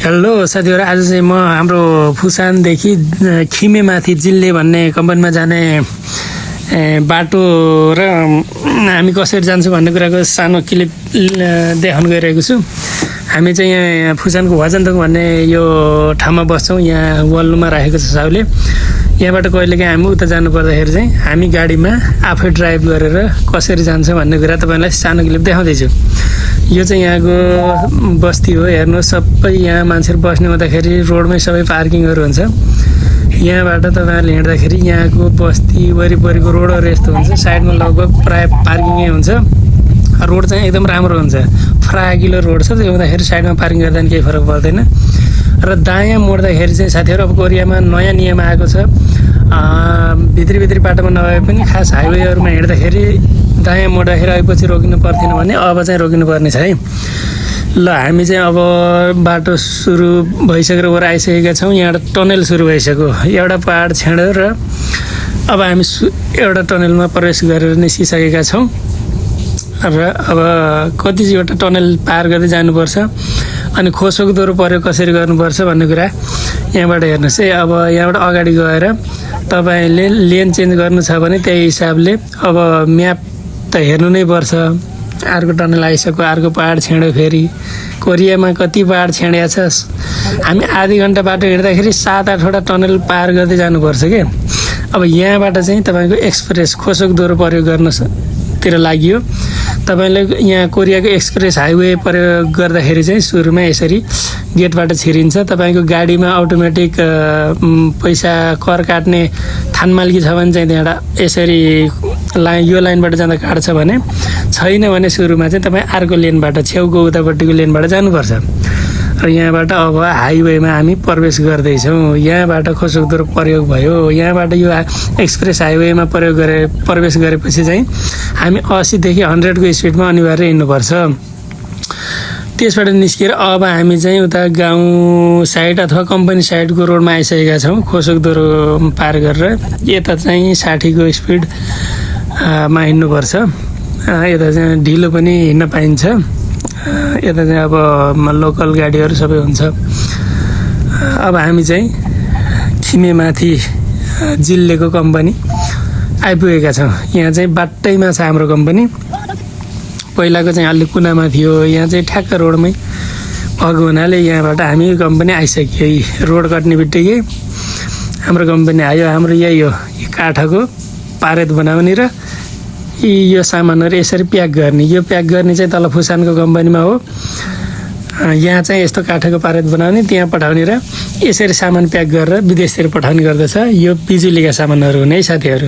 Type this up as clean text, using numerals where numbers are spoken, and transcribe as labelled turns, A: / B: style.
A: Hello साथीहरु, आज चाहिँ म हाम्रो फुसानदेखि खिमेमाथि जिल्ले भन्ने कम्पनीमा जाने बाटो र हामी कसरी जान्छौँ भन्ने कुराको सानो क्लिप देखाउन गइरहेको छु। हामी चाहिँ यहाँ फुसानको भजनतोङ भन्ने यो ठाउँमा बस्छौँ। यहाँ वल्लुमा राखेको छ साउले। यहाँबाट कहिलेकाहीँ हामी उता जानु पर्दाखेरि चाहिँ हामी गाडीमा आफै ड्राइभ गरेर कसरी जान्छ भन्ने कुरा तपाईलाई सानो क्लिप देखाउँदैछु। यो चाहिँ यहाँको बस्ती हो। हेर्नुहोस्, सबै यहाँ मान्छेहरू बस्ने हुँदाखेरि रोडमै सबै पार्किङहरू हुन्छ। यहाँबाट तपाईँहरूले हिँड्दाखेरि यहाँको बस्ती वरिपरिको रोडहरू यस्तो हुन्छ। साइडमा लगभग प्राय पार्किङै हुन्छ। रोड चाहिँ एकदम राम्रो हुन्छ, फ्रागिलो रोड छ। त्यसले गर्दाखेरि साइडमा पार्किङ गर्दा पनि केही फरक पर्दैन। र दायाँ मोड्दाखेरि चाहिँ साथीहरू, अब कोरियामा नयाँ नियम आएको छ। भित्री बाटोमा नभए पनि खास हाइवेहरूमा हिँड्दाखेरि दायाँ मोड्दाखेरि अघिपछि रोकिनु पर्थेन भने अब चाहिँ रोकिनु पर्ने छ है। ल, हामी चाहिँ अब बाटो सुरु भइसकेर वर आइसकेका छौँ। यहाँबाट टनल सुरु भइसक्यो। एउटा पहाड छेडेर अब हामी एउटा टनलमा प्रवेश गरेर निस्किसकेका छौँ। र अब कतिवटा टनल पार गर्दै जानुपर्छ अनि खोसोक दोहोरो प्रयोग कसरी गर्नुपर्छ भन्ने कुरा यहाँबाट हेर्नुहोस् है। अब यहाँबाट अगाडि गएर तपाईँले लेन चेन्ज गर्नु छ भने त्यही हिसाबले अब म्याप त हेर्नु नै पर्छ। अर्को टनल आइसक्यो, अर्को पहाड छेड्यो। फेरि कोरियामा कति पहाड छेड्या छ। हामी आधी घन्टा बाटो हिँड्दाखेरि 7-8वटा टनल पार गर्दै जानुपर्छ क्या। अब यहाँबाट चाहिँ तपाईँको एक्सप्रेस खोसोक दोहोरो प्रयोग गर्नतिर लागि तपाईँले यहाँ कोरियाको एक्सप्रेस हाइवे प्रयोग गर्दाखेरि चाहिँ सुरुमा यसरी गेटबाट छिरिन्छ। तपाईँको गाडीमा अटोमेटिक पैसा कर काट्ने थानमाल्की छ भने चाहिँ त्यहाँबाट यसरी यो लाइनबाट जाँदा काट्छ भने, छैन भने सुरुमा चाहिँ तपाईँ अर्को लेनबाट छेउको उतापट्टिको लेनबाट जानुपर्छ। र यहाँबाट अब हाइवेमा हामी प्रवेश गर्दैछौँ। यहाँबाट खोसोक दोहोरो प्रयोग भयो। यहाँबाट यो एक्सप्रेस हाइवेमा प्रवेश गरेपछि चाहिँ हामी 80देखि 100को स्पिडमा अनिवार्य हिँड्नुपर्छ। त्यसबाट निस्केर अब हामी चाहिँ उता गाउँ साइड अथवा कम्पनी साइडको रोडमा आइसकेका छौँ। खोसोक दोहोरो पार गरेर यता चाहिँ 60को स्पिडमा हिँड्नुपर्छ। यता चाहिँ ढिलो पनि हिँड्न पाइन्छ। यता चाहिँ अब लोकल गाडीहरू सबै हुन्छ। अब हामी चाहिँ खिमेमाथि जिल्लेको कम्पनी आइपुगेका छौँ। यहाँ चाहिँ बाटैमा छ हाम्रो कम्पनी। पहिलाको चाहिँ अलि कुनामा थियो, यहाँ चाहिँ ठ्याक्क रोडमै भएको हुनाले यहाँबाट हामी कम्पनी आइसक्यो। रोड कट्ने बित्तिकै हाम्रो कम्पनी आयो। हाम्रो यही हो, काठको पारेत बनाउने र यो सामानहरू यसरी प्याक गर्ने। यो प्याक गर्ने चाहिँ तल फुसानको कम्पनीमा हो। यहाँ चाहिँ यस्तो काठको पारेत बनाउने, त्यहाँ पठाउने र यसरी सामान प्याक गरेर विदेशतिर पठाउने गर्दछ। यो बिजुलीका सामानहरू हुने साथीहरू।